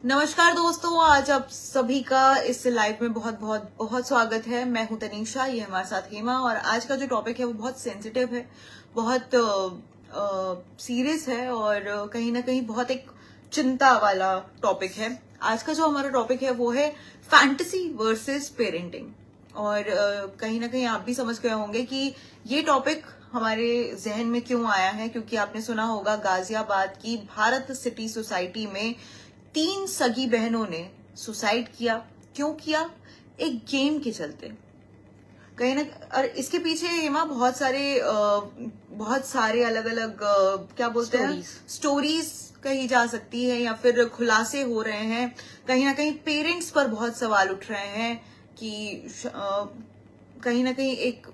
नमस्कार दोस्तों, आज आप सभी का इस लाइव में बहुत बहुत बहुत स्वागत है। मैं हूं तनीषा, ये हमारे साथ हेमा। और आज का जो टॉपिक है वो बहुत सेंसिटिव है, बहुत सीरियस है और कहीं ना कहीं बहुत एक चिंता वाला टॉपिक है। आज का जो हमारा टॉपिक है वो है फैंटेसी वर्सेस पेरेंटिंग। और कहीं ना कहीं आप भी समझ गए होंगे कि ये टॉपिक हमारे जहन में क्यों आया है, क्योंकि आपने सुना होगा गाजियाबाद की भारत सिटी सोसाइटी में 3 सगी बहनों ने सुसाइड किया। क्यों किया? एक गेम के चलते। कहीं ना, और इसके पीछे हेमा बहुत सारे अलग अलग क्या बोलते हैं, स्टोरीज कही जा सकती है या फिर खुलासे हो रहे हैं। कहीं ना कहीं पेरेंट्स पर बहुत सवाल उठ रहे हैं कि कहीं ना कहीं एक,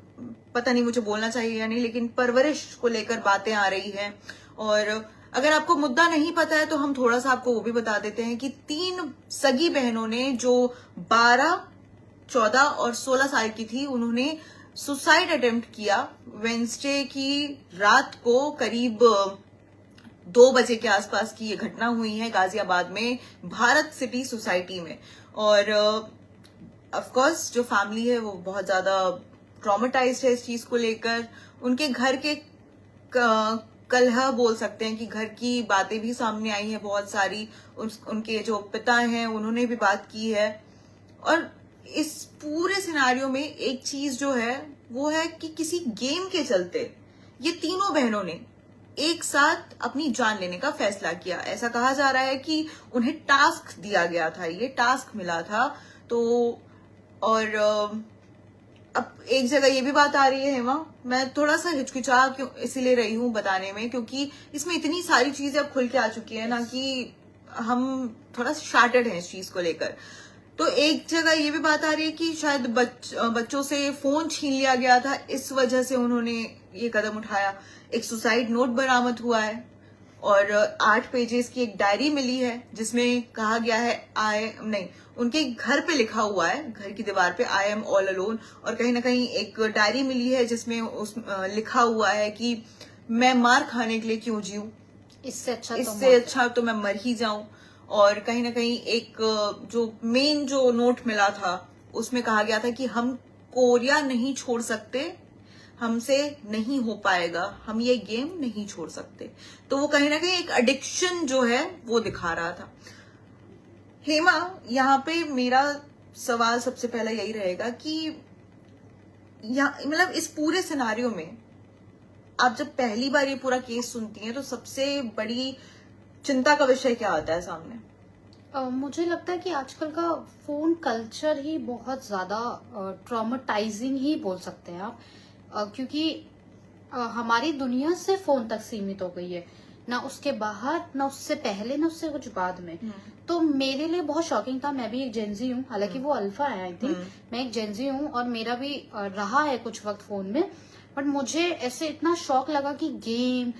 पता नहीं मुझे बोलना चाहिए या नहीं, लेकिन परवरिश को लेकर बातें आ रही हैं। और अगर आपको मुद्दा नहीं पता है तो हम थोड़ा सा आपको वो भी बता देते हैं कि 3 सगी बहनों ने जो 12, 14 और 16 साल की थी, उन्होंने सुसाइड अटेम्प्ट किया। वेंसडे की रात को करीब 2 बजे के आसपास की ये घटना हुई है गाजियाबाद में भारत सिटी सोसाइटी में। और ऑफ कोर्स जो फैमिली है वो बहुत ज्यादा ट्रॉमेटाइज्ड है इस चीज को लेकर। उनके घर के कलह बोल सकते हैं कि घर की बातें भी सामने आई हैं बहुत सारी। उनके जो पिता हैं उन्होंने भी बात की है। और इस पूरे सिनारियो में एक चीज जो है वो है कि किसी गेम के चलते ये तीनों बहनों ने एक साथ अपनी जान लेने का फैसला किया। ऐसा कहा जा रहा है कि उन्हें टास्क दिया गया था, ये टास्क मिला था। तो और अब एक जगह ये भी बात आ रही है हेमा, मैं थोड़ा सा हिचकिचा क्यों इसीलिए रही हूँ बताने में, क्योंकि इसमें इतनी सारी चीजें अब खुल के आ चुकी है ना कि हम थोड़ा शार्टेड हैं इस चीज को लेकर। तो एक जगह ये भी बात आ रही है कि शायद बच्चों से फोन छीन लिया गया था, इस वजह से उन्होंने ये कदम उठाया। एक सुसाइड नोट बरामद हुआ है और 8 पेजेस की एक डायरी मिली है जिसमें कहा गया है उनके घर पे लिखा हुआ है, घर की दीवार पे आई एम ऑल अलोन। और कहीं ना कहीं एक डायरी मिली है जिसमें लिखा हुआ है कि मैं मार खाने के लिए क्यों जीऊं, इससे अच्छा तो मैं मर ही जाऊं। और कहीं ना कहीं एक जो मेन जो नोट मिला था उसमें कहा गया था कि हम कोरिया नहीं छोड़ सकते, हमसे नहीं हो पाएगा, हम ये गेम नहीं छोड़ सकते। तो वो कहीं ना कहीं एक एडिक्शन जो है वो दिखा रहा था। हेमा, यहाँ पे मेरा सवाल सबसे पहला यही रहेगा कि मतलब इस पूरे सिनारियो में आप जब पहली बार ये पूरा केस सुनती हैं तो सबसे बड़ी चिंता का विषय क्या आता है सामने? मुझे लगता है कि आजकल का फोन कल्चर ही बहुत ज्यादा ट्रॉमेटाइजिंग ही बोल सकते हैं आप। क्योंकि हमारी दुनिया से फोन तक सीमित हो गई है, ना उसके बाहर, ना उससे पहले, ना उससे कुछ बाद में। तो मेरे लिए बहुत शॉकिंग था। मैं भी एक जेनजी हूँ, हालांकि वो अल्फा है आई थिंक। मैं एक जेनजी हूँ और मेरा भी रहा है कुछ वक्त फोन में। बट मुझे ऐसे इतना शौक लगा कि गेम,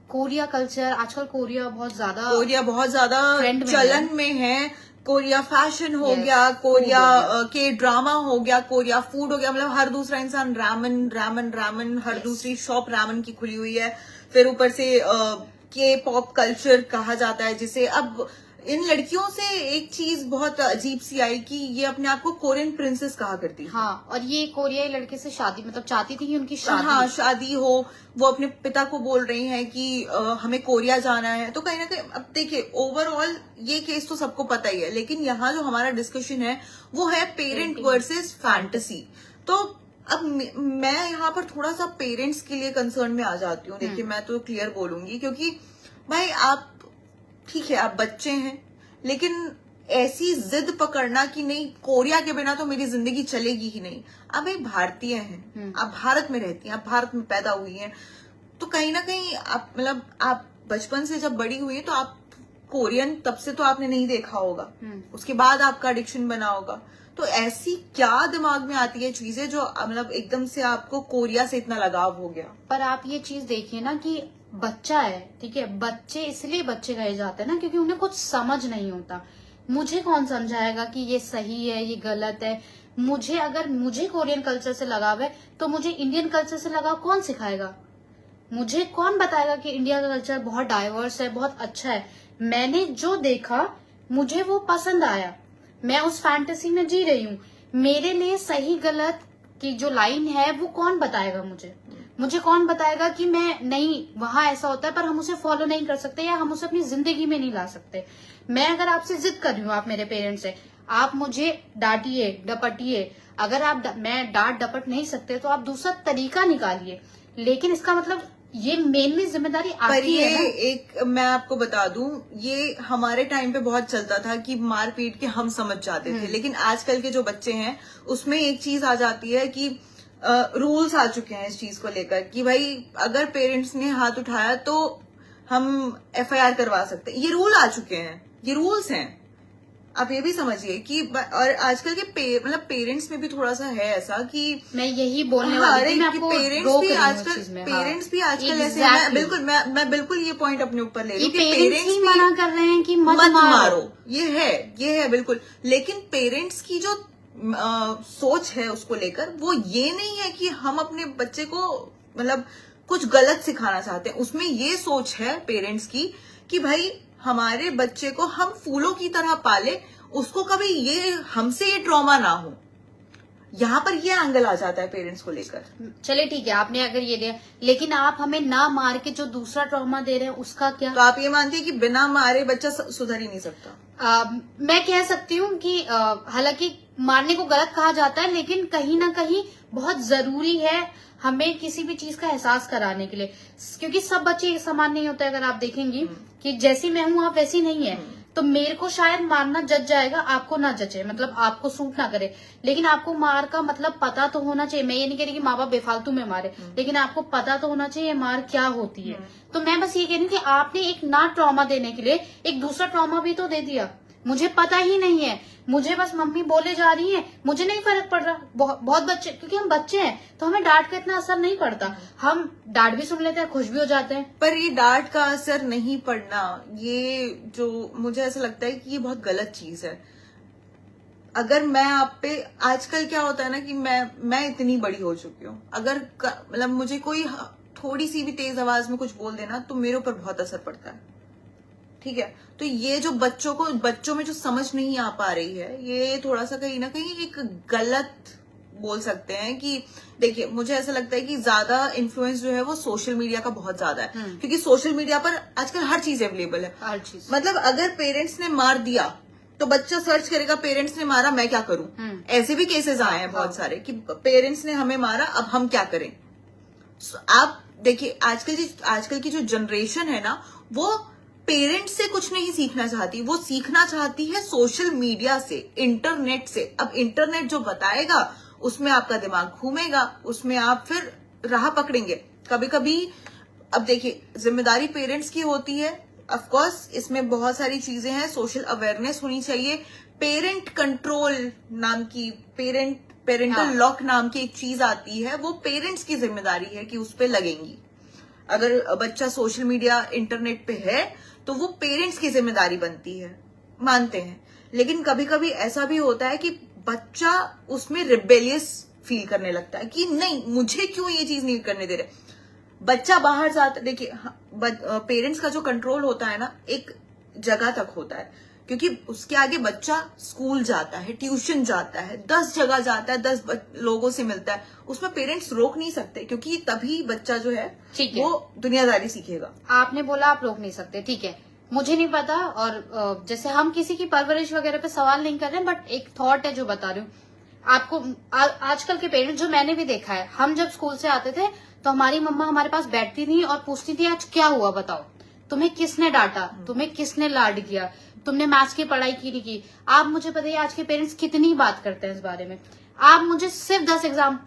कोरिया कल्चर, आजकल कोरिया बहुत ज्यादा चलन में है। कोरिया फैशन हो गया, कोरिया के ड्रामा हो गया, कोरिया फूड हो गया। मतलब हर दूसरा इंसान रामन, हर दूसरी शॉप रामन की खुली हुई है। फिर ऊपर से के पॉप कल्चर कहा जाता है जिसे। अब इन लड़कियों से एक चीज बहुत अजीब सी आई कि ये अपने आप को कोरियन प्रिंसेस कहा करती। हाँ, और ये कोरियाई लड़के से शादी, मतलब चाहती थी कि उनकी शादी, हाँ, शादी हो। वो अपने पिता को बोल रही हैं कि हमें कोरिया जाना है। तो कहीं ना कहीं अब देखिए, ओवरऑल ये केस तो सबको पता ही है, लेकिन यहाँ जो हमारा डिस्कशन है वो है पेरेंट वर्सेस फैंटेसी। तो अब मैं यहाँ पर थोड़ा सा पेरेंट्स के लिए कंसर्न में आ जाती हूँ। देखिए, मैं तो क्लियर बोलूंगी, क्योंकि भाई आप ठीक है, आप बच्चे हैं, लेकिन ऐसी जिद पकड़ना कि नहीं कोरिया के बिना तो मेरी जिंदगी चलेगी ही नहीं। आप एक भारतीय हैं, आप भारत में रहती हैं, आप भारत में पैदा हुई हैं, तो कहीं ना कहीं आप, मतलब आप बचपन से जब बड़ी हुई है तो आप कोरियन तब से तो आपने नहीं देखा होगा, उसके बाद आपका एडिक्शन बना होगा। तो ऐसी क्या दिमाग में आती है चीजें जो मतलब एकदम से आपको कोरिया से इतना लगाव हो गया? पर आप ये चीज देखिए ना कि बच्चा है, ठीक है, बच्चे इसलिए बच्चे कहे जाते हैं ना क्योंकि उन्हें कुछ समझ नहीं होता। मुझे कौन समझाएगा कि ये सही है, ये गलत है? अगर मुझे कोरियन कल्चर से लगाव है तो मुझे इंडियन कल्चर से लगाव कौन सिखाएगा? मुझे कौन बताएगा कि इंडिया का कल्चर बहुत डाइवर्स है, बहुत अच्छा है? मैंने जो देखा मुझे वो पसंद आया, मैं उस फैंटेसी में जी रही हूँ। मेरे लिए सही गलत की जो लाइन है वो कौन बताएगा मुझे कौन बताएगा कि मैं नहीं, वहां ऐसा होता है पर हम उसे फॉलो नहीं कर सकते या हम उसे अपनी जिंदगी में नहीं ला सकते। मैं अगर आपसे जिद कर रही हूँ, आप मेरे पेरेंट्स है, आप मुझे डांटिए डपटिए, अगर आप मैं डांट डपट नहीं सकते तो आप दूसरा तरीका निकालिए, लेकिन इसका मतलब ये मेनली जिम्मेदारी पर आपकी ये है ना। एक मैं आपको बता दूं, ये हमारे टाइम पे बहुत चलता था कि मार पीट के हम समझ जाते थे, लेकिन आजकल के जो बच्चे हैं उसमें एक चीज आ जाती है कि रूल्स आ चुके हैं इस चीज को लेकर कि भाई अगर पेरेंट्स ने हाथ उठाया तो हम एफआईआर करवा सकते हैं। ये रूल आ चुके हैं, ये रूल्स हैं, आप ये भी समझिए कि और आजकल के मतलब पेरेंट्स में भी थोड़ा सा है ऐसा कि मैं यही बोलने हाँ, वाली थी, मैं कि आपको पेरेंट्स रोक भी रही हूँ आजकल इस चीज में। पेरेंट्स भी आजकल ऐसे हैं। Exactly. मैं बिल्कुल ये पॉइंट अपने ऊपर ले रही कि हूँ कि पेरेंट्स ही भी मना कर रहे हैं कि मत मारो, ये है बिल्कुल। लेकिन पेरेंट्स की जो सोच है उसको लेकर वो ये नहीं है कि हम अपने बच्चे को मतलब कुछ गलत सिखाना चाहते हैं। उसमें ये सोच है पेरेंट्स की कि भाई हमारे बच्चे को हम फूलों की तरह पाले, उसको कभी ये हमसे ये ट्रॉमा ना हो। यहाँ पर ये एंगल आ जाता है पेरेंट्स को लेकर। चले ठीक है, आपने अगर ये दिया, लेकिन आप हमें ना मार के जो दूसरा ट्रॉमा दे रहे हैं उसका क्या? तो आप ये मानती है कि बिना मारे बच्चा सुधर ही नहीं सकता? मैं कह सकती हूँ कि हालांकि मारने को गलत कहा जाता है, लेकिन कहीं ना कहीं बहुत जरूरी है हमें किसी भी चीज का एहसास कराने के लिए, क्योंकि सब बच्चे एक समान नहीं होते। अगर आप देखेंगी कि जैसी मैं हूँ आप वैसी नहीं है, तो मेरे को शायद मारना जज जाएगा, आपको ना जचे, मतलब आपको सूट ना करे, लेकिन आपको मार का मतलब पता तो होना चाहिए। मैं ये नहीं कह रही कि माँ बाप बेफालतू में मारे, लेकिन आपको पता तो होना चाहिए मार क्या होती है। तो मैं बस ये कह रही हूँ कि आपने एक ना ट्रॉमा देने के लिए एक दूसरा ट्रॉमा भी तो दे दिया। मुझे पता ही नहीं है, मुझे बस मम्मी बोले जा रही है, मुझे नहीं फर्क पड़ रहा। बहुत बच्चे, क्योंकि हम बच्चे हैं तो हमें डांट का इतना असर नहीं पड़ता, हम डांट भी सुन लेते हैं, खुश भी हो जाते हैं। पर ये डांट का असर नहीं पड़ना, ये जो मुझे ऐसा लगता है कि ये बहुत गलत चीज है। अगर मैं आप पे, आजकल क्या होता है ना कि मैं इतनी बड़ी हो चुकी हूँ, अगर मतलब मुझे कोई थोड़ी सी भी तेज आवाज में कुछ बोल देना तो मेरे ऊपर बहुत असर पड़ता है, ठीक है। तो ये जो बच्चों में जो समझ नहीं आ पा रही है, ये थोड़ा सा कहीं ना कहीं एक गलत बोल सकते हैं कि देखिए, मुझे ऐसा लगता है कि ज्यादा इन्फ्लुएंस जो है वो सोशल मीडिया का बहुत ज्यादा है, क्योंकि सोशल मीडिया पर आजकल हर चीज अवेलेबल है। हर चीज, मतलब अगर पेरेंट्स ने मार दिया तो बच्चा सर्च करेगा पेरेंट्स ने मारा, मैं क्या करूं। ऐसे भी केसेस आए हैं बहुत सारे कि पेरेंट्स ने हमें मारा, अब हम क्या करें। आप देखिए, आजकल की जो जनरेशन है ना, वो पेरेंट्स से कुछ नहीं सीखना चाहती, वो सीखना चाहती है सोशल मीडिया से, इंटरनेट से। अब इंटरनेट जो बताएगा उसमें आपका दिमाग घूमेगा, उसमें आप फिर राह पकड़ेंगे। कभी कभी अब देखिए, जिम्मेदारी पेरेंट्स की होती है, ऑफ कोर्स इसमें बहुत सारी चीजें हैं, सोशल अवेयरनेस होनी चाहिए, पेरेंट कंट्रोल नाम की, पेरेंटल लॉक नाम की एक चीज आती है, वो पेरेंट्स की जिम्मेदारी है कि उस पर लगेंगी। अगर बच्चा सोशल मीडिया इंटरनेट पे है तो वो पेरेंट्स की जिम्मेदारी बनती है, मानते हैं। लेकिन कभी कभी ऐसा भी होता है कि बच्चा उसमें रिबेलियस फील करने लगता है कि नहीं, मुझे क्यों ये चीज नहीं करने दे रहे। बच्चा बाहर जाता, देखिए पेरेंट्स का जो कंट्रोल होता है ना, एक जगह तक होता है, क्योंकि उसके आगे बच्चा स्कूल जाता है, ट्यूशन जाता है, 10 जगह जाता है, 10 लोगों से मिलता है, उसमें पेरेंट्स रोक नहीं सकते, क्योंकि तभी बच्चा जो है वो दुनियादारी सीखेगा। आपने बोला आप रोक नहीं सकते, ठीक है, मुझे नहीं पता, और जैसे हम किसी की परवरिश वगैरह पे सवाल नहीं कर रहे, बट एक थॉट है जो बता रही हूँ आपको। आजकल के पेरेंट्स जो मैंने भी देखा है, हम जब स्कूल से आते थे तो हमारी मम्मा हमारे पास बैठती थी और पूछती थी आज क्या हुआ, बताओ, तुम्हें किसने डांटा, तुम्हें किसने लाड किया, तुमने मैथ्स की पढ़ाई की नहीं की। आप मुझे बताइए आज के पेरेंट्स कितनी बात करते हैं इस बारे में। आप मुझे सिर्फ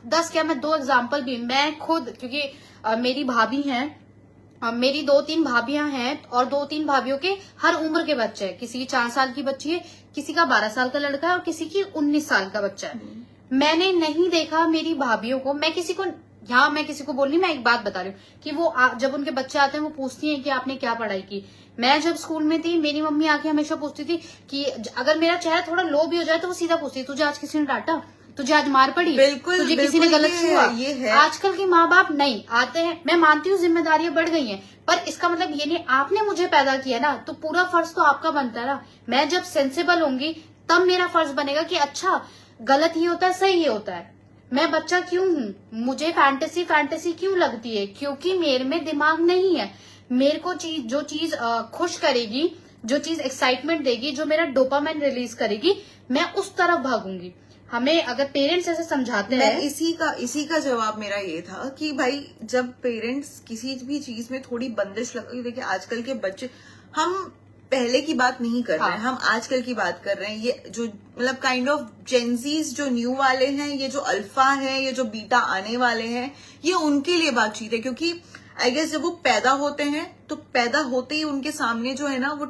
10 क्या, मैं 2 एग्जाम्पल भी, मैं खुद, क्योंकि मेरी भाभी हैं, मेरी 2-3 भाभियां हैं, और 2-3 भाभियों के हर उम्र के बच्चे हैं। किसी की 4 साल की बच्ची है, किसी का 12 साल का लड़का है, और किसी की 19 साल का बच्चा है। मैंने नहीं देखा मेरी भाभियों को, मैं किसी को बोल रही, मैं एक बात बता रही हूँ कि वो जब उनके बच्चे आते हैं वो पूछती हैं कि आपने क्या पढ़ाई की। मैं जब स्कूल में थी, मेरी मम्मी आके हमेशा पूछती थी कि अगर मेरा चेहरा थोड़ा लो भी हो जाए तो वो सीधा पूछती, तुझे आज किसी ने डांटा, तुझे आज मार पड़ी, बिल्कुल, तुझे किसी ने बिल्कुल, गलत छुआ। ये है। आजकल के माँ बाप नहीं आते हैं। मैं मानती हूँ जिम्मेदारियां बढ़ गई हैं, पर इसका मतलब ये नहीं आपने मुझे पैदा किया ना, तो पूरा फर्ज तो आपका बनता है ना। मैं जब सेंसिबल होंगी तब मेरा फर्ज बनेगा कि अच्छा गलत ही होता है, सही ही होता है। मैं बच्चा क्यों हूँ, मुझे फैंटेसी क्यों लगती है, क्योंकि मेरे में दिमाग नहीं है। मेरे को जो चीज खुश करेगी, जो चीज एक्साइटमेंट देगी, जो मेरा डोपामाइन रिलीज करेगी, मैं उस तरफ भागूंगी। हमें अगर पेरेंट्स ऐसे समझाते हैं, इसी का जवाब मेरा ये था कि भाई जब पेरेंट्स किसी भी चीज में थोड़ी बंदिश लगी, देखिए आजकल के बच्चे, हम पहले की बात नहीं कर रहे हैं, हम आजकल की बात कर रहे हैं। ये जो मतलब काइंड ऑफ जेंजीज जो न्यू वाले हैं, ये जो अल्फा है, ये जो बीटा आने वाले हैं, ये उनके लिए बातचीत है। क्योंकि आई गेस जब वो पैदा होते हैं तो पैदा होते ही उनके सामने जो है ना वो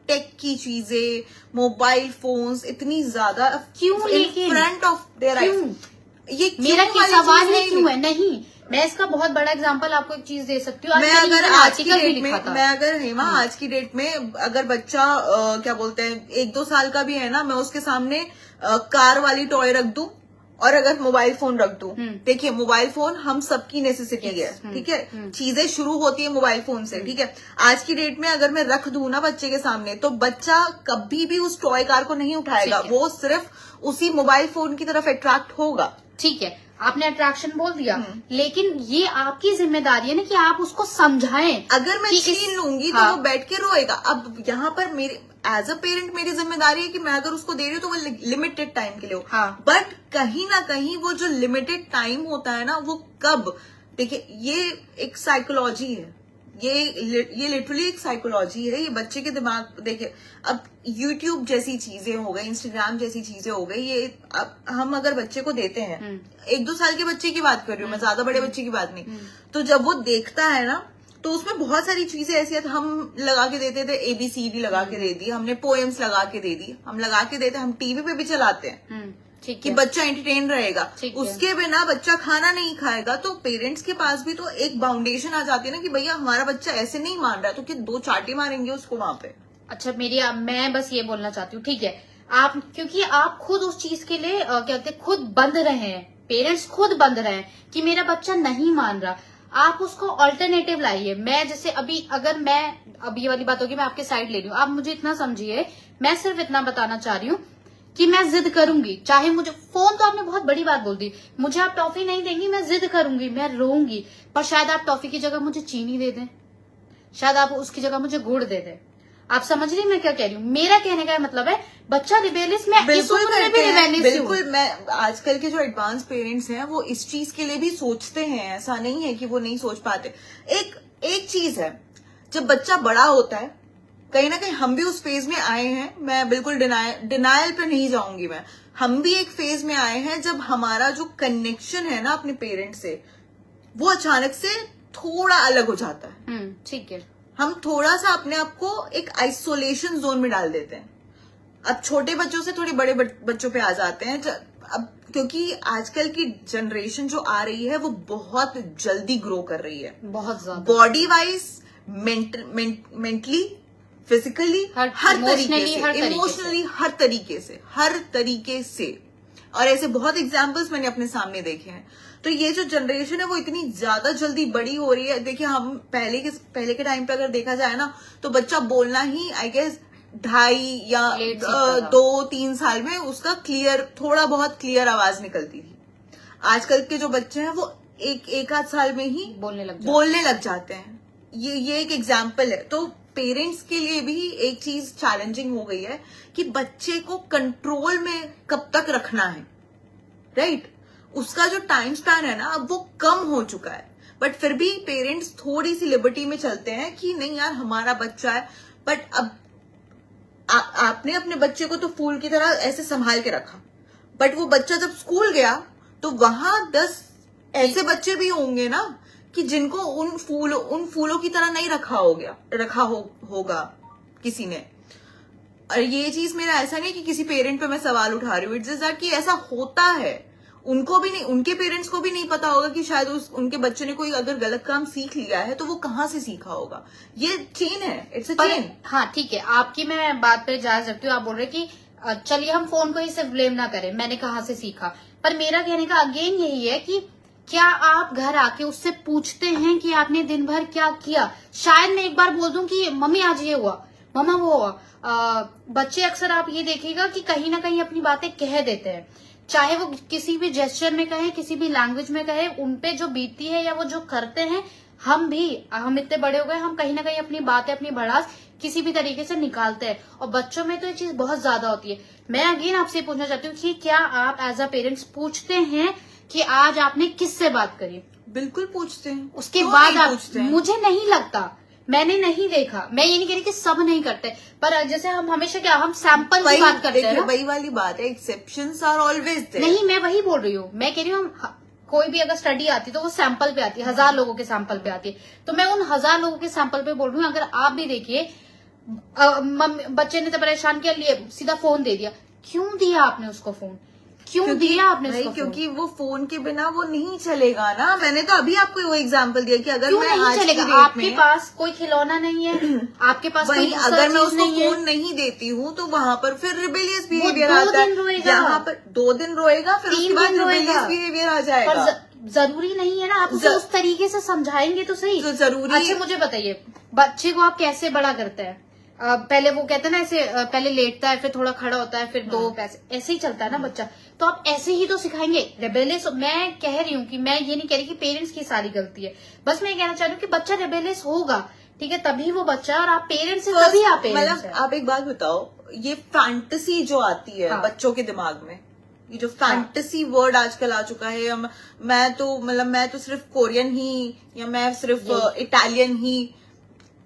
टेक की चीजें, मोबाइल फोन्स इतनी ज्यादा क्यों लेकिन फ्रंट ऑफ देयर आईज, ये मेरा क्यों वाली सवाल चीज ही क्यों है? नहीं, मैं इसका बहुत बड़ा एग्जांपल आपको एक चीज दे सकती हूँ। मैं अगर आज की डेट में, मैं अगर हेमा हाँ। आज की डेट में अगर बच्चा क्या बोलते हैं 1-2 साल का भी है ना, मैं उसके सामने कार वाली टॉय रख दूं और अगर मोबाइल फोन रख दूं, देखिए मोबाइल फोन हम सबकी नेसेसिटी है, ठीक है, चीजें शुरू होती है मोबाइल फोन से, ठीक है। आज की डेट में अगर मैं रख दूं ना बच्चे के सामने, तो बच्चा कभी भी उस टॉय कार को नहीं उठाएगा, वो सिर्फ उसी मोबाइल फोन की तरफ अट्रैक्ट होगा। ठीक है, आपने अट्रैक्शन बोल दिया, लेकिन ये आपकी जिम्मेदारी है ना कि आप उसको समझाएं। अगर मैं छीन लूंगी तो वो बैठ के रोएगा। अब यहाँ पर मेरे एज अ पेरेंट मेरी जिम्मेदारी है कि मैं अगर उसको दे रही हूँ तो वो लिमिटेड टाइम के लिए हो। बट कहीं ना कहीं वो जो लिमिटेड टाइम होता है ना, वो कब, देखिए ये एक साइकोलॉजी है, ये लिटरली एक साइकोलॉजी है। ये बच्चे के दिमाग, देखिए अब यूट्यूब जैसी चीजें हो गई, इंस्टाग्राम जैसी चीजें हो गई, ये अब हम अगर बच्चे को देते हैं, 1-2 साल के बच्चे की बात कर रही हूँ मैं, ज्यादा बड़े बच्चे की बात नहीं, तो जब वो देखता है ना तो उसमें बहुत सारी चीजें ऐसी है। हम लगा के देते थे, ABCD लगा के दे दी हमने, पोएम्स लगा के दे दी, हम लगा के देते, हम टीवी पे भी चलाते हैं कि बच्चा एंटरटेन रहेगा। उसके बिना बच्चा खाना नहीं खाएगा। तो पेरेंट्स के पास भी तो एक बाउंडेशन आ जाती है ना कि भैया हमारा बच्चा ऐसे नहीं मान रहा है, तो क्या 2 चाटे मारेंगे उसको वहां पे? अच्छा, मैं बस ये बोलना चाहती हूँ, ठीक है, आप क्योंकि आप खुद उस चीज के लिए क्या कहते हैं, खुद बंद रहे हैं, पेरेंट्स खुद बंद रहे हैं कि मेरा बच्चा नहीं मान रहा, आप उसको ऑल्टरनेटिव लाइए। मैं जैसे अगर मैं अब ये वाली बात होगी, मैं आपके साइड ले रही हूँ, आप मुझे इतना समझिए, मैं सिर्फ इतना बताना चाह रही हूँ कि मैं जिद करूंगी, चाहे मुझे फोन, तो आपने बहुत बड़ी बात बोल दी, मुझे आप टॉफी नहीं देंगी, मैं जिद करूंगी, मैं रोऊंगी, पर शायद आप टॉफी की जगह मुझे चीनी दे दें, शायद आप उसकी जगह मुझे गुड़ दे दें। आप समझ रही मैं क्या कह रही हूँ? मेरा कहने का मतलब है बच्चा रिबेलियस, मैं इस उम्र में भी रिबेलियस हूँ। बिल्कुल, मैं आजकल के जो एडवांस पेरेंट्स हैं वो इस चीज के लिए भी सोचते हैं, ऐसा नहीं है कि वो नहीं सोच पाते। एक चीज है, जब बच्चा बड़ा होता है, कहीं ना कहीं हम भी उस फेज में आए हैं, मैं बिल्कुल डिनायल पे नहीं जाऊंगी मैं, हम भी एक फेज में आए हैं जब हमारा जो कनेक्शन है ना अपने पेरेंट से, वो अचानक से थोड़ा अलग हो जाता है। ठीक है, हम थोड़ा सा अपने आप को एक आइसोलेशन जोन में डाल देते हैं। अब छोटे बच्चों से थोड़े बड़े बच्चों पे आ जाते हैं। अब क्योंकि आजकल की जनरेशन जो आ रही है वो बहुत जल्दी ग्रो कर रही है, बहुत ज्यादा, बॉडी वाइज, मेंटली, फिजिकली, हर तरीके से, इमोशनली, हर तरीके से। और ऐसे बहुत एग्जाम्पल्स मैंने अपने सामने देखे हैं। तो ये जो जनरेशन है वो इतनी ज्यादा जल्दी बड़ी हो रही है। देखिए हम पहले के टाइम पे अगर देखा जाए ना, तो बच्चा बोलना ही आई गेस 2.5 या 2-3 साल में उसका थोड़ा बहुत क्लियर आवाज निकलती थी। आजकल के जो बच्चे हैं वो एक आध साल में ही बोलने लग जाते हैं। ये एक एग्जाम्पल है। तो पेरेंट्स के लिए भी एक चीज चैलेंजिंग हो गई है कि बच्चे को कंट्रोल में कब तक रखना है, राइट? उसका जो टाइम स्पैन है ना अब वो कम हो चुका है, बट फिर भी पेरेंट्स थोड़ी सी लिबर्टी में चलते हैं कि नहीं यार हमारा बच्चा है। बट अब आपने अपने बच्चे को तो फूल की तरह ऐसे संभाल के रखा, बट वो बच्चा जब स्कूल गया तो वहां 10 ऐसे बच्चे भी होंगे ना कि जिनको उन फूलों की तरह नहीं रखा होगा किसी ने। और ये चीज मेरा ऐसा नहीं कि किसी पेरेंट पे मैं सवाल उठा रही हूँ, इट्स जस्ट दैट कि ऐसा होता है। उनको भी नहीं, उनके पेरेंट्स को भी नहीं पता होगा कि शायद उनके बच्चे ने कोई अगर गलत काम सीख लिया है तो वो कहाँ से सीखा होगा। ये चेन है, इट्स अ चेन। हाँ ठीक है, आपकी मैं बात पे जा सकती हूँ। आप बोल रहे कि चलिए हम फोन को ही सिर्फ ब्लेम ना करें, मैंने कहाँ से सीखा। पर मेरा कहने का अगेन यही है कि क्या आप घर आके उससे पूछते हैं कि आपने दिन भर क्या किया। शायद मैं एक बार बोल दूं कि मम्मी आज ये हुआ, मम्मा वो हुआ। बच्चे अक्सर आप ये देखिएगा कि कहीं ना कहीं अपनी बातें कह देते हैं, चाहे वो किसी भी जेस्चर में कहे, किसी भी लैंग्वेज में कहे, उनपे जो बीतती है या वो जो करते हैं। हम इतने बड़े हो गए, हम कहीं ना कहीं अपनी बातें, अपनी भड़ास किसी भी तरीके से निकालते हैं, और बच्चों में तो ये चीज बहुत ज्यादा होती है। मैं अगेन आपसे पूछना चाहती हूँ कि क्या आप एज अ पेरेंट्स पूछते हैं कि आज आपने किससे बात करी? बिल्कुल पूछते हैं। उसके बाद आप, मुझे नहीं लगता, मैंने नहीं देखा, मैं ये नहीं कह रही कि सब नहीं करते, पर जैसे हम हमेशा क्या, हम सैंपल की बात करते हैं। वही वाली बात है, एक्सेप्शंस आर ऑलवेज देयर। नहीं, मैं वही बोल रही हूँ, मैं कह रही हूँ कोई भी अगर स्टडी आती है तो वो सैंपल पे आती है, 1000 लोगों के सैंपल पे आती है। तो मैं उन 1000 लोगों के सैंपल पे बोल रही हूँ, अगर आप भी देखिए, बच्चे ने तो परेशान किया, लिए सीधा फोन दे दिया। क्यों दिया आपने उसको फोन? क्यों दिया आपने उसको? क्योंकि वो फोन के बिना वो नहीं चलेगा ना। मैंने तो अभी आपको वो एग्जांपल दिया कि अगर मैं नहीं चलेगा, आपके पास कोई खिलौना नहीं है, आपके पास कोई अगर मैं उसको फोन नहीं देती हूँ तो वहां पर फिर रिबेलियस बिहेवियर आता है। यहाँ पर 2 दिन रोएगा, फिर उसके बाद रिबेलियस बिहेवियर आ जाएगा। जरूरी नहीं है ना, आप उसे उस तरीके से समझाएंगे तो सही। तो जरूरी। अच्छा मुझे बताइए, बच्चे को आप कैसे बड़ा करते हैं? पहले वो कहते हैं ना, ऐसे पहले लेटता है, फिर थोड़ा खड़ा होता है, फिर 2 पैसे, ऐसे ही चलता है ना बच्चा। तो आप ऐसे ही तो सिखाएंगे रेबेलियस। मैं कह रही हूँ कि मैं ये नहीं कह रही कि पेरेंट्स की सारी गलती है, बस मैं कहना चाह रही हूँ कि बच्चा रेबेलियस होगा, ठीक है, तभी वो बच्चा, और आप पेरेंट्स से तभी आप पेरेंट्स। मतलब आप एक बात बताओ, ये फैंटेसी जो आती है बच्चों के दिमाग में, ये जो फैंटेसी वर्ड आजकल आ चुका है, मैं तो सिर्फ कोरियन ही, या मैं सिर्फ इटालियन ही।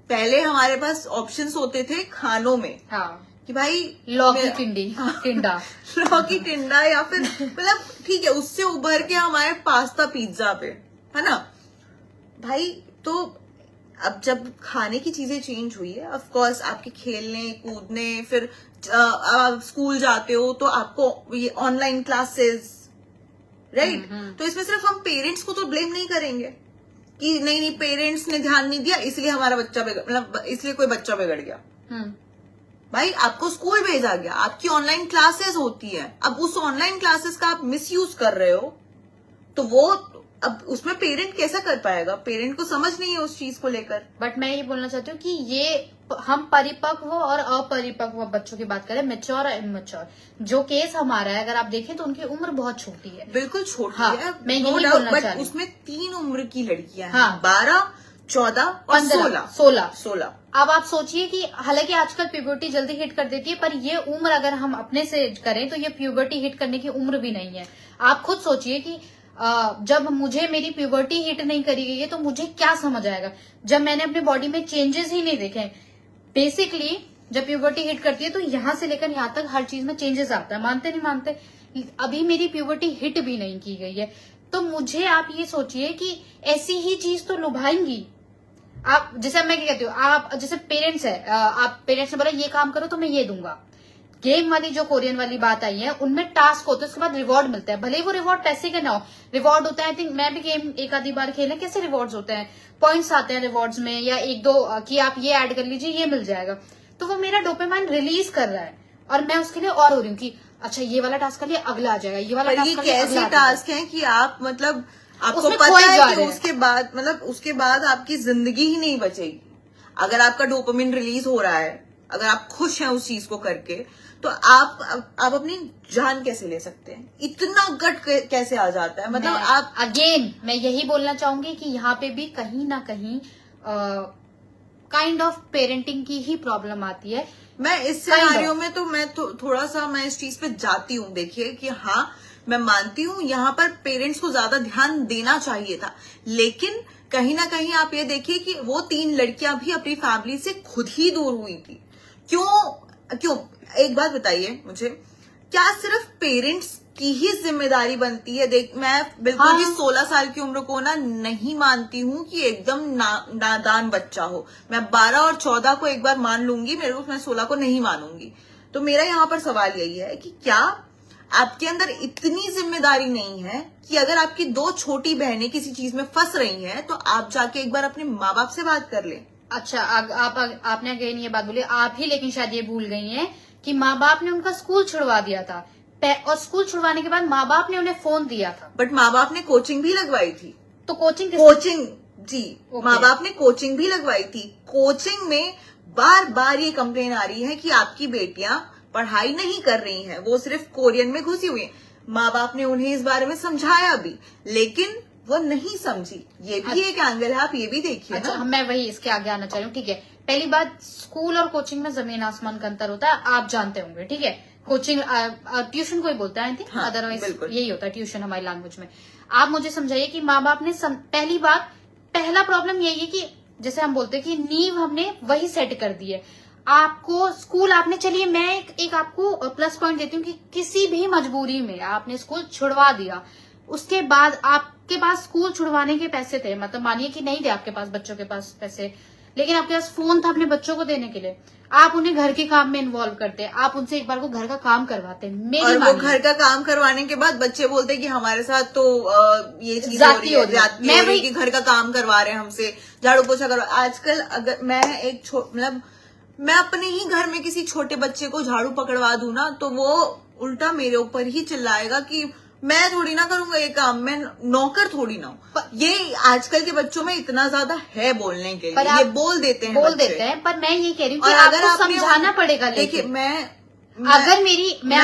पहले हमारे पास ऑप्शंस होते थे खानों में, कि भाई लौकी टिंडा लौकी टिंडा, या फिर मतलब ठीक है, उससे उभर के हमारे पास्ता पिज्जा पे, है ना भाई। तो अब जब खाने की चीजें चेंज हुई है, ऑफ कोर्स आपके खेलने कूदने, फिर आप स्कूल जाते हो तो आपको ये ऑनलाइन क्लासेस, राइट। तो इसमें सिर्फ हम पेरेंट्स को तो ब्लेम नहीं करेंगे कि नहीं पेरेंट्स ने ध्यान नहीं दिया इसलिए हमारा बच्चा मतलब इसलिए कोई बच्चा बिगड़ गया। भाई आपको स्कूल भेजा गया, आपकी ऑनलाइन क्लासेस होती है, अब उस ऑनलाइन क्लासेस का आप मिसयूज कर रहे हो, तो वो अब उसमें पेरेंट कैसा कर पाएगा? पेरेंट को समझ नहीं है उस चीज को लेकर। बट मैं ये बोलना चाहती हूँ कि ये हम परिपक्व और अपरिपक्व बच्चों की बात करें, मेच्योर और इमेच्योर, जो केस हमारा है अगर आप देखें तो उनकी उम्र बहुत छोटी है। बिल्कुल छोटी है, मैं यही बोलना चाह रही हूँ। उसमें 3 उम्र की लड़कियां हैं, 12, 14 और 16। अब आप सोचिए कि हालांकि आजकल प्यूबर्टी जल्दी हिट कर देती है, पर ये उम्र अगर हम अपने से करें तो ये प्यूबर्टी हिट करने की उम्र भी नहीं है। आप खुद सोचिए कि जब मुझे मेरी प्यूबर्टी हिट नहीं करी गई है तो मुझे क्या समझ आएगा, जब मैंने अपने बॉडी में चेंजेस ही नहीं देखे। बेसिकली जब प्यूबर्टी हिट करती है तो यहाँ से लेकर यहाँ तक हर चीज में चेंजेस आता है, मानते नहीं मानते। अभी मेरी प्यूबर्टी हिट भी नहीं की गई है, तो मुझे आप ये सोचिए कि ऐसी ही चीज तो लुभाएंगी आप। जैसे मैं क्या कहती हूँ, आप जैसे पेरेंट्स है, आप पेरेंट्स ने बोला ये काम करो तो मैं ये दूंगा। गेम वाली जो कोरियन वाली बात आई है, उनमें टास्क होता है, उसके बाद रिवॉर्ड मिलता है, भले ही वो रिवॉर्ड पैसे का ना हो, रिवॉर्ड होता है। आई थिंक मैं भी गेम एक आधी बार खेले, कैसे रिवॉर्ड्स होते हैं, पॉइंट्स आते हैं रिवॉर्ड्स में, या 1-2 कि आप ये ऐड कर लीजिए ये मिल जाएगा। तो वो मेरा डोपामाइन रिलीज कर रहा है और मैं उसके लिए और हो रही हूँ कि अच्छा ये वाला टास्क कर लिया, अगला आ जाएगा, ये वाला टास्क कर लिया, कैसे टास्क है कि आप मतलब आपको पता है कि उसके बाद आपकी जिंदगी ही नहीं बचेगी। अगर आपका डोपामिन रिलीज हो रहा है, अगर आप खुश हैं उस चीज को करके, तो आप अपनी जान कैसे ले सकते हैं? इतना गट कैसे आ जाता है? मतलब आप अगेन मैं यही बोलना चाहूंगी कि यहाँ पे भी कहीं ना कहीं काइंड ऑफ पेरेंटिंग की ही प्रॉब्लम आती है। मैं इस सिनेरियो में तो मैं थोड़ा सा मैं इस चीज पे जाती हूँ। देखिए कि हाँ मैं मानती हूँ यहाँ पर पेरेंट्स को ज्यादा ध्यान देना चाहिए था, लेकिन कहीं ना कहीं आप ये देखिए कि वो 3 लड़कियां भी अपनी फैमिली से खुद ही दूर हुई थी। क्यों? एक बात बताइए मुझे, क्या सिर्फ पेरेंट्स की ही जिम्मेदारी बनती है? देख मैं बिल्कुल भी 16 साल की उम्र को ना नहीं मानती हूँ कि एकदम नादान बच्चा हो। मैं 12 और 14 को एक बार मान लूंगी, मैं 16 को नहीं मानूंगी। तो मेरा यहाँ पर सवाल यही है कि क्या आपके अंदर इतनी जिम्मेदारी नहीं है कि अगर आपकी 2 छोटी बहनें किसी चीज में फंस रही हैं तो आप जाके एक बार अपने माँ बाप से बात कर लें। अच्छा, आपने अगेन ये बात बोली आप ही, लेकिन शायद ये भूल गई हैं कि माँ बाप ने उनका स्कूल छुड़वा दिया था, और स्कूल छुड़वाने के बाद माँ बाप ने उन्हें फोन दिया था। बट माँ बाप ने कोचिंग भी लगवाई थी। तो कोचिंग जी, माँ बाप ने कोचिंग भी लगवाई थी। कोचिंग में बार बार ये कंप्लेन आ रही है कि आपकी बेटियां पढ़ाई नहीं कर रही हैं, वो सिर्फ कोरियन में घुसी हुई हैं। माँ बाप ने उन्हें इस बारे में समझाया भी, लेकिन वो नहीं समझी। ये भी एक एंगल है, आप ये भी देखिए। अच्छा, मैं वही इसके आगे आना चाह रही हूँ। ठीक है, पहली बात, स्कूल और कोचिंग में जमीन आसमान का अंतर होता है, आप जानते होंगे। ठीक है, कोचिंग ट्यूशन कोई बोलता है, आई थिंक, अदरवाइज यही होता है ट्यूशन हमारी लैंग्वेज में। आप मुझे समझाइए कि माँ बाप ने पहला प्रॉब्लम यही है कि जैसे हम बोलते हैं कि नींव हमने वही सेट कर दी है। आपको स्कूल आपने, चलिए मैं एक आपको प्लस पॉइंट देती हूँ कि किसी भी मजबूरी में आपने स्कूल छुड़वा दिया, उसके बाद आपके पास स्कूल छुड़वाने के पैसे थे, मतलब मानिए कि नहीं थे आपके पास, बच्चों के पास पैसे, लेकिन आपके पास फोन था अपने बच्चों को देने के लिए, आप उन्हें घर के काम में इन्वॉल्व करते, आप उनसे एक बार को घर का काम करवाते। और वो घर का काम करवाने के बाद बच्चे बोलते कि हमारे साथ तो ये चीज जाती हो रही है कि घर का काम करवा रहे हैं हमसे, झाड़ू पोछा करवा। आजकल अगर मैं मतलब मैं अपने ही घर में किसी छोटे बच्चे को झाड़ू पकड़वा दूं ना, तो वो उल्टा मेरे ऊपर ही चिल्लाएगा कि मैं थोड़ी ना करूंगा ये काम, मैं नौकर थोड़ी ना हूँ। ये आजकल के बच्चों में इतना ज्यादा है बोलने के लिए, ये बोल देते हैं। पर मैं ये कह रही हूँ कि आपको समझाना पड़ेगा। देखिए, मैं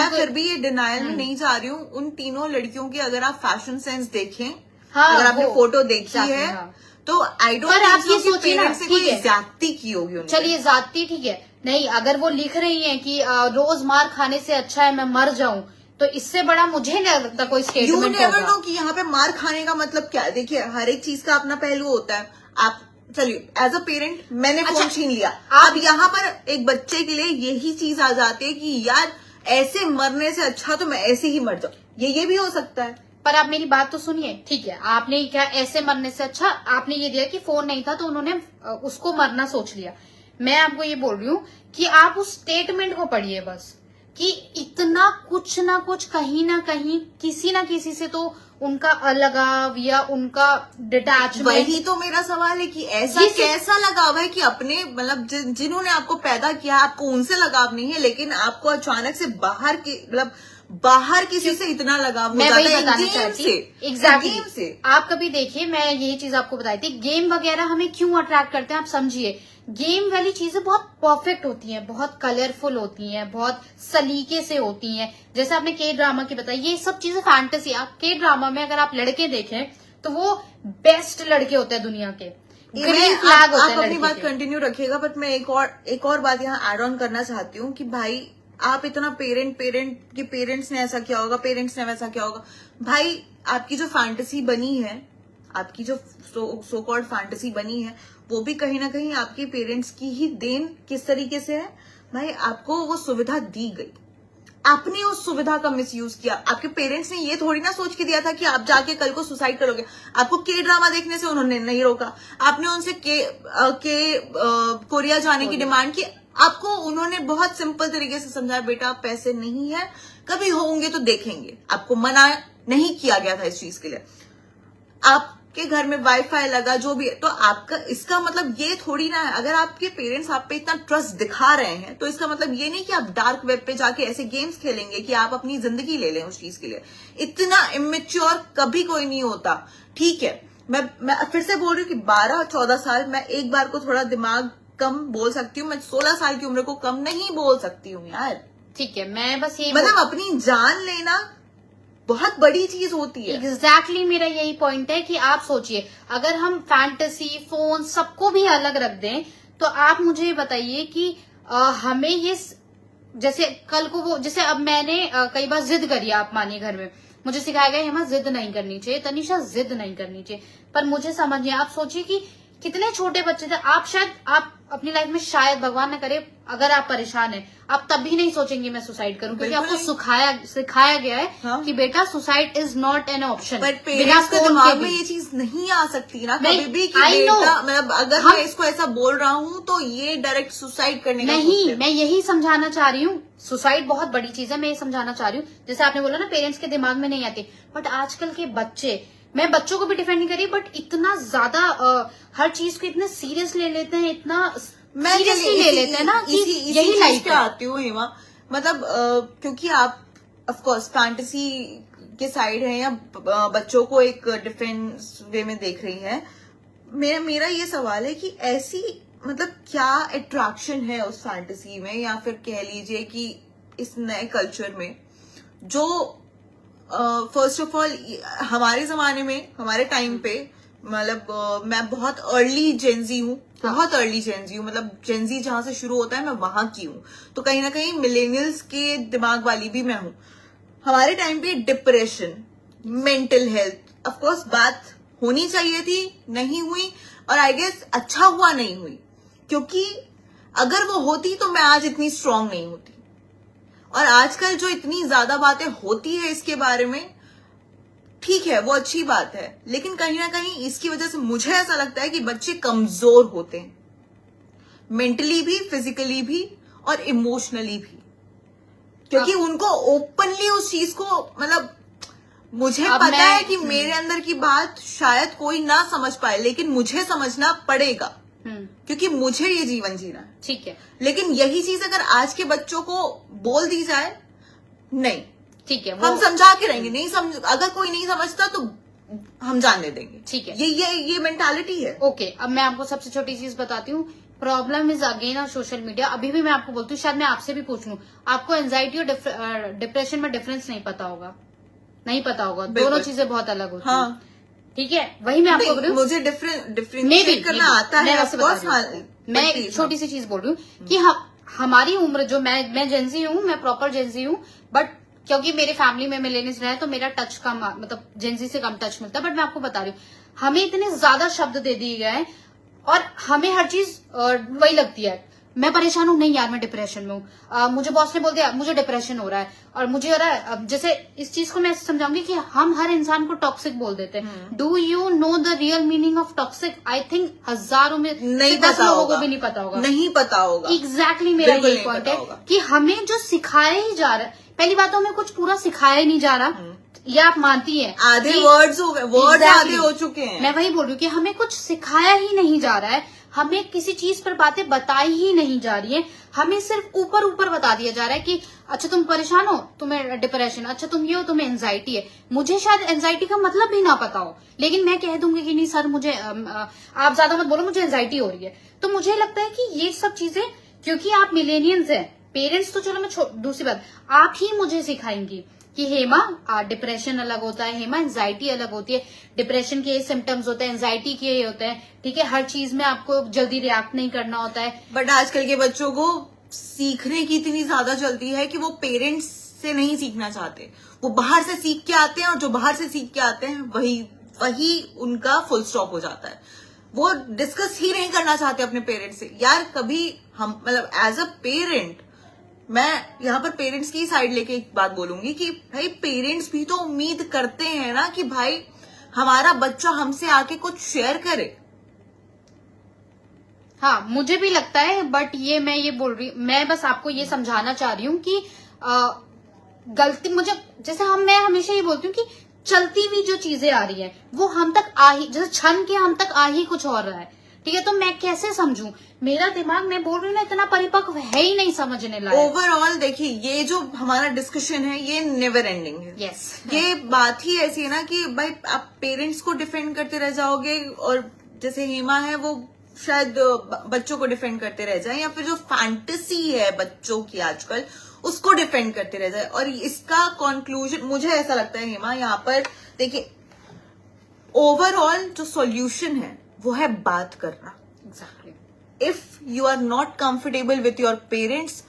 फिर भी ये डिनायल में नहीं जा रही हूँ। उन तीनों लड़कियों की अगर आप फैशन सेंस देखें, अगर आपने फोटो देखी है, तो आई डोंट आप ये सोचिए ना, कोई ज्यादती की होगी। चलिए ज्यादती ठीक है, नहीं, अगर वो लिख रही हैं कि रोज मार खाने से अच्छा है मैं मर जाऊं, तो इससे बड़ा मुझे नहीं लगता कोई स्टेटमेंट होगा। यू नेवर नो कि यहाँ पे मार खाने का मतलब क्या है। देखिए, हर एक चीज का अपना पहलू होता है। आप चलिए, एज अ पेरेंट मैंने फोन छीन लिया, अब यहाँ पर एक बच्चे के लिए यही चीज आ जाती है कि यार ऐसे मरने से अच्छा तो मैं ऐसे ही मर जाऊं। ये भी हो सकता है। पर आप मेरी बात तो सुनिए। ठीक है, आपने क्या ऐसे मरने से अच्छा आपने ये दिया कि फोन नहीं था तो उन्होंने उसको मरना सोच लिया। मैं आपको ये बोल रही हूँ कि आप उस स्टेटमेंट को पढ़िए बस, कि इतना कुछ ना कुछ कहीं ना कहीं किसी ना किसी से तो उनका अलगाव या उनका डिटैचमेंट। वही तो मेरा सवाल है कि ऐसा कैसा लगाव है कि अपने मतलब जिन्होंने आपको पैदा किया, आपको उनसे लगाव नहीं है, लेकिन आपको अचानक से बाहर किसी से इतना लगाव हो जाता है। मैं बताना चाहती हूँ एग्जैक्टली। आप कभी देखिए, मैं यही चीज आपको बताई थी, गेम वगैरह हमें क्यों अट्रैक्ट करते हैं, आप समझिए। गेम वाली चीजें बहुत परफेक्ट होती हैं, बहुत कलरफुल होती हैं, बहुत सलीके से होती हैं। जैसे आपने के ड्रामा की बताई, ये सब चीजें फैंटेसी। आप के ड्रामा में अगर आप लड़के देखें तो वो बेस्ट लड़के होते हैं दुनिया के, ग्रीन फ्लैग होते हैं। आप अपनी बात कंटिन्यू रखिएगा, बट मैं एक और बात यहाँ एड ऑन करना चाहती हूँ कि भाई आप इतना पेरेंट्स ने ऐसा किया होगा, पेरेंट्स ने वैसा किया होगा। भाई आपकी जो फैंटेसी बनी है, आपकी जो सो कॉल्ड फैंटेसी बनी है, वो भी कहीं ना कहीं आपके पेरेंट्स की ही देन किस तरीके से है। भाई आपको वो सुविधा दी गई, आपने उस सुविधा का मिसयूज किया। आपके पेरेंट्स ने ये थोड़ी ना सोच के दिया था कि आप जाके कल को सुसाइड करोगे। आपको के ड्रामा देखने से उन्होंने नहीं रोका, आपने उनसे कोरिया जाने की डिमांड की, आपको उन्होंने बहुत सिंपल तरीके से समझाया, बेटा पैसे नहीं है, कभी होंगे तो देखेंगे। आपको मना नहीं किया गया था इस चीज के लिए। आपके घर में वाईफाई लगा, जो भी है, तो आपका इसका मतलब ये थोड़ी ना है। अगर आपके पेरेंट्स आप पे इतना ट्रस्ट दिखा रहे हैं तो इसका मतलब ये नहीं कि आप डार्क वेब पे जाके ऐसे गेम्स खेलेंगे कि आप अपनी जिंदगी ले लें उस चीज के लिए। इतना इमेच्योर कभी कोई नहीं होता। ठीक है, मैं फिर से बोल रही हूँ कि 12-14 साल, मैं एक बार को थोड़ा दिमाग कम बोल सकती हूँ, मैं 16 साल की उम्र को कम नहीं बोल सकती हूँ यार। ठीक है, मैं बस ये मतलब अपनी जान लेना बहुत बड़ी चीज होती है। एग्जैक्टली मेरा यही पॉइंट है कि आप सोचिए, अगर हम फैंटेसी, फोन सबको भी अलग रख दें, तो आप मुझे बताइए कि हमें ये, जैसे कल को वो, जैसे अब मैंने कई बार जिद करी, आप मानिए घर में मुझे सिखाया गया, हेमा जिद नहीं करनी चाहिए, तनिषा जिद नहीं करनी चाहिए, पर मुझे समझ नहीं। आप सोचिए कि कितने छोटे बच्चे थे, आप अपनी लाइफ में शायद भगवान न करे अगर आप परेशान हैं, आप तब भी नहीं सोचेंगे मैं सुसाइड करूं, क्योंकि आपको सिखाया गया है हाँ? कि बेटा suicide is not an option. But parents के दिमाग में ये चीज नहीं आ सकती ना कभी भी कि बेटा, मतलब अगर मैं इसको ऐसा बोल रहा हूँ तो ये डायरेक्ट सुसाइड करने का नहीं, मैं यही समझाना चाह रही हूँ। सुसाइड बहुत बड़ी चीज है, मैं ये समझाना चाह रही हूँ। जैसे आपने बोला ना पेरेंट्स के दिमाग में नहीं आती, बट आजकल के बच्चे, मैं बच्चों को भी डिफेंड नहीं कर रही, बट इतना ज्यादा हर चीज को इतने सीरियस ले लेते हैं, इतना सीरियसली ले लेते हैं ना कि यही लाइफ पे आती हूँ हेमा। मतलब क्योंकि आप ऑफ कोर्स फैंटेसी के साइड है या बच्चों को एक डिफरेंट वे में देख रही है। मेरा ये सवाल है कि ऐसी मतलब क्या अट्रैक्शन है उस फैंटेसी में, या फिर कह लीजिए कि इस नए कल्चर में, जो फर्स्ट ऑफ ऑल हमारे जमाने में, हमारे टाइम पे, मतलब मैं बहुत अर्ली जेंजी हूँ, बहुत अर्ली जेंजी हूँ, मतलब जेंजी जहां से शुरू होता है मैं वहां की हूँ, तो कहीं ना कहीं मिलेनियल्स के दिमाग वाली भी मैं हूँ। हमारे टाइम पे depression, mental health of course बात होनी चाहिए थी, नहीं हुई, और आई गेस अच्छा हुआ नहीं हुई, क्योंकि अगर वो होती तो मैं आज इतनी स्ट्रांग नहीं होती। और आजकल जो इतनी ज्यादा बातें होती है इसके बारे में, ठीक है वो अच्छी बात है, लेकिन कहीं ना कहीं इसकी वजह से मुझे ऐसा लगता है कि बच्चे कमजोर होते हैं, मेंटली भी, फिजिकली भी और इमोशनली भी, क्योंकि उनको ओपनली उस चीज को, मतलब मुझे पता है कि मेरे अंदर की बात शायद कोई ना समझ पाए, लेकिन मुझे समझना पड़ेगा क्योंकि मुझे ये जीवन जीना है, ठीक है। लेकिन यही चीज अगर आज के बच्चों को बोल दी जाए, नहीं ठीक है, हम समझा के रहेंगे, नहीं समझ, अगर कोई नहीं समझता तो हम जानने देंगे, ठीक है, ये मेंटालिटी है। ओके, अब मैं आपको सबसे छोटी चीज बताती हूँ। Problem is again on social media. अभी भी मैं आपको बोलती हूँ, शायद मैं आपसे भी पूछ लूँ, आपको एंजाइटी और डिप्रेशन में डिफरेंस नहीं पता होगा, नहीं पता होगा, दोनों चीजें बहुत अलग होती हैं। हाँ। ठीक है, वही मैं आपको बोल रही हूँ, मुझे डिफरेंशिएट करना आता है। मैं एक छोटी सी चीज बोल रही हूँ कि हमारी उम्र जो, मैं जेंजी हूँ, मैं प्रॉपर जेंजी हूँ, बट क्योंकि मेरे फैमिली में मिलेनियल्स रहे तो मेरा टच कम, मतलब जेंजी से कम टच मिलता है। बट मैं आपको बता रही हूँ, हमें इतने ज्यादा शब्द दे दिए गए हैं और हमें हर चीज वही लगती है। मैं परेशान हूँ, नहीं यार मैं डिप्रेशन में हूँ, मुझे बॉस ने बोल दिया मुझे डिप्रेशन हो रहा है और मुझे हो रहा है। अब जैसे इस चीज को मैं समझाऊंगी कि हम हर इंसान को टॉक्सिक बोल देते हैं। Do you know the real meaning of toxic? I think हजारों में नहीं 10 लोगों को भी नहीं पता होगा, नहीं पता होगा। एग्जैक्टली मेरा यही पॉइंट है कि हमें जो सिखाया ही जा रहा है, पहली बात तो हमें कुछ पूरा सिखाया ही नहीं जा रहा, ये आप मानती हैं, आधे वर्ड्स हो गए, वर्ड्स आधे हो चुके हैं। मैं वही बोल रही हूँ कि हमें कुछ सिखाया ही नहीं जा रहा है, हमें किसी चीज पर बातें बताई ही नहीं जा रही है, हमें सिर्फ ऊपर ऊपर बता दिया जा रहा है कि अच्छा तुम परेशान हो, तुम्हें डिप्रेशन, अच्छा तुम ये हो, तुम्हें एंजाइटी है। मुझे शायद एंजाइटी का मतलब भी ना पता हो, लेकिन मैं कह दूंगी कि नहीं सर मुझे आप ज्यादा मत बोलो, मुझे एंजाइटी हो रही है। तो मुझे लगता है कि ये सब चीजें, क्योंकि आप मिलेनियल्स हैं, पेरेंट्स तो चलो मैं दूसरी बात, आप ही मुझे सिखाएंगी कि हेमा डिप्रेशन अलग होता है, हेमा एंजाइटी अलग होती है, डिप्रेशन के ये सिम्टम्स होते हैं, एंजाइटी के ये होते हैं, ठीक है, हर चीज में आपको जल्दी रिएक्ट नहीं करना होता है। बट आजकल के बच्चों को सीखने की इतनी ज्यादा जल्दी है कि वो पेरेंट्स से नहीं सीखना चाहते, वो बाहर से सीख के आते हैं, और जो बाहर से सीख के आते हैं वही उनका फुल स्टॉप हो जाता है। वो डिस्कस ही नहीं करना चाहते अपने पेरेंट्स से। यार कभी हम, मतलब एज अ पेरेंट, मैं यहाँ पर पेरेंट्स की साइड लेके एक बात बोलूंगी कि भाई पेरेंट्स भी तो उम्मीद करते हैं ना कि भाई हमारा बच्चा हमसे आके कुछ शेयर करे। हाँ मुझे भी लगता है, बट मैं ये बोल रही, मैं बस आपको ये समझाना चाह रही हूँ कि गलती मुझे, जैसे मैं हमेशा ये बोलती हूँ कि चलती हुई जो चीजें आ रही है वो हम तक आ ही, जैसे छन के हम तक आ ही कुछ और रहा है, ठीक है, तो मैं कैसे समझूं? मेरा दिमाग, मैं बोल रही हूँ ना, इतना परिपक्व है ही नहीं समझने लायक। ओवरऑल देखिए, ये जो हमारा डिस्कशन है ये नेवर एंडिंग है। यस, ये बात ही ऐसी है ना कि भाई आप पेरेंट्स को डिफेंड करते रह जाओगे, और जैसे हेमा है वो शायद बच्चों को डिफेंड करते रह जाए, या फिर जो फैंटेसी है बच्चों की आजकल उसको डिफेंड करते रह जाए। और इसका कंक्लूजन मुझे ऐसा लगता है हेमा, यहाँ पर देखिए ओवरऑल जो सॉल्यूशन है वो है बात करना। Exactly. If you are not comfortable with your parents,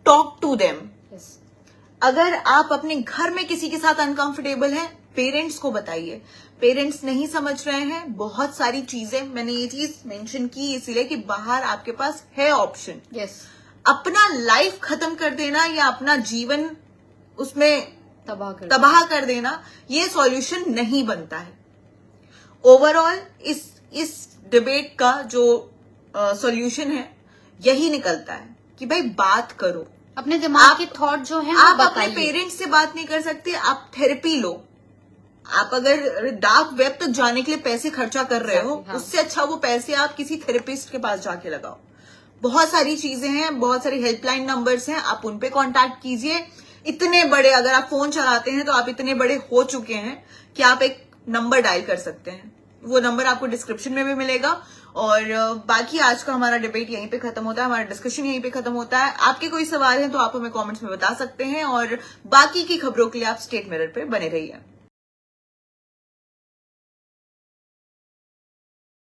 talk to them. अगर आप अपने घर में किसी के साथ अनकंफर्टेबल हैं, पेरेंट्स को बताइए। पेरेंट्स नहीं समझ रहे हैं बहुत सारी चीजें, मैंने ये चीज मेंशन की इसीलिए कि बाहर आपके पास है ऑप्शन। यस, अपना लाइफ खत्म कर देना या अपना जीवन उसमें तबाह कर देना, ये सॉल्यूशन नहीं बनता है। ओवरऑल इस डिबेट का जो सॉल्यूशन है यही निकलता है कि भाई बात करो, अपने दिमाग के थॉट जो है आप अपने पेरेंट्स से बात नहीं कर सकते, आप थेरेपी लो। आप अगर डार्क वेब तक जाने के लिए पैसे खर्चा कर रहे हो, हाँ। उससे अच्छा वो पैसे आप किसी थेरेपिस्ट के पास जाके लगाओ। बहुत सारी चीजें हैं, बहुत सारी हेल्पलाइन नंबर्स हैं, आप उन पे कांटेक्ट कीजिए। इतने बड़े, अगर आप फोन चलाते हैं तो आप इतने बड़े हो चुके हैं कि आप एक नंबर डायल कर सकते हैं। वो नंबर आपको डिस्क्रिप्शन में भी मिलेगा। और बाकी आज का हमारा डिबेट यहीं पे खत्म होता है, हमारा डिस्कशन यहीं पे खत्म होता है। आपके कोई सवाल हैं तो आप हमें कमेंट्स में बता सकते हैं, और बाकी की खबरों के लिए आप स्टेट मिरर पे बने रहिए।